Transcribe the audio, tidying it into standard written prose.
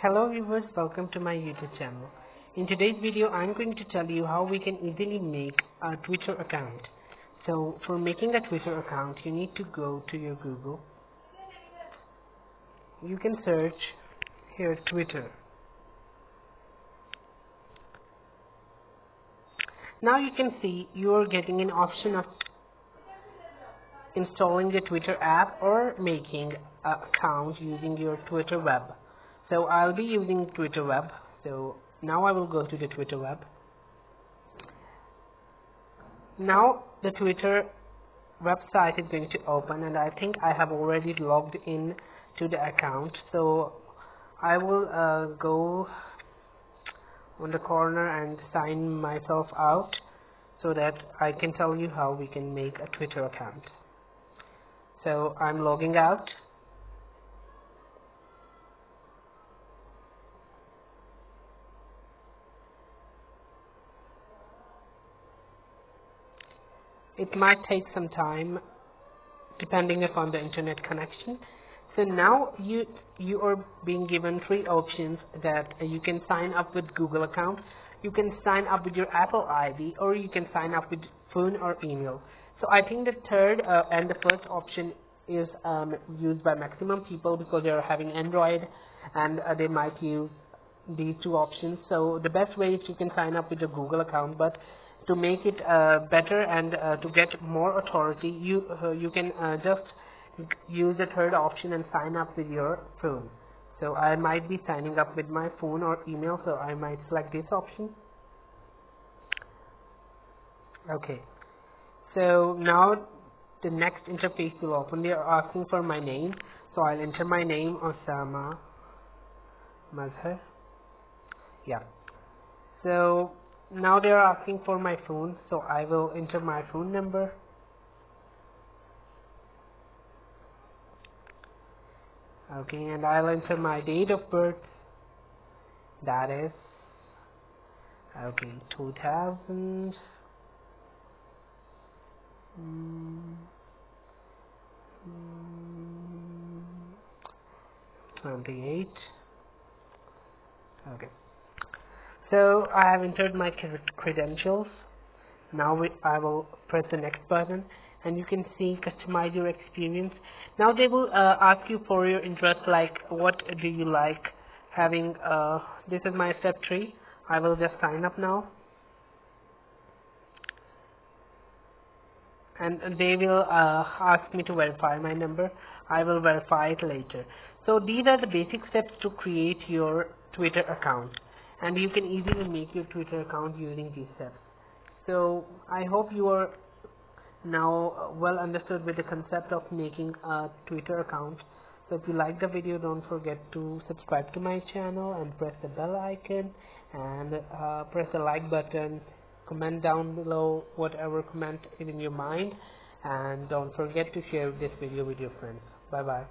Hello viewers, welcome to my YouTube channel. In today's video, I'm going to tell you how we can easily make a Twitter account. So for making a Twitter account, you need to go to your Google. You can search here Twitter. Now you can see you are getting an option of installing the Twitter app or making an account using your Twitter web. So I'll be using Twitter web. So now I will go to the Twitter web. Now the Twitter website is going to open, and I think I have already logged in to the account. So I will go on the corner and sign myself out so that I can tell you how we can make a Twitter account. So I'm logging out. It might take some time depending upon the internet connection. So now you are being given three options that you can sign up with Google account, you can sign up with your Apple ID, or you can sign up with phone or email. So I think the third and the first option is used by maximum people because they are having Android and they might use these two options. So the best way is you can sign up with a Google account, but to make it better and to get more authority, you can just use the third option and sign up with your phone. So I might be signing up with my phone or email, so I might select this option. Okay, so now the next interface will open. They are asking for my name, so I'll enter my name, Osama Mazhar. Yeah. So now they are asking for my phone, so I will enter my phone number. Okay, and I'll enter my date of birth. That is 2028. Okay. So I have entered my credentials. Now I will press the next button, and you can see customize your experience. Now they will ask you for your interest, like what do you like having. This is my step 3. I will just sign up now, and they will ask me to verify my number. I will verify it later. So these are the basic steps to create your Twitter account, and you can easily make your Twitter account using these steps. So I hope you are now well understood with the concept of making a Twitter account. So if you like the video, don't forget to subscribe to my channel and press the bell icon and press the like button. Comment down below whatever comment is in your mind, and don't forget to share this video with your friends. Bye bye.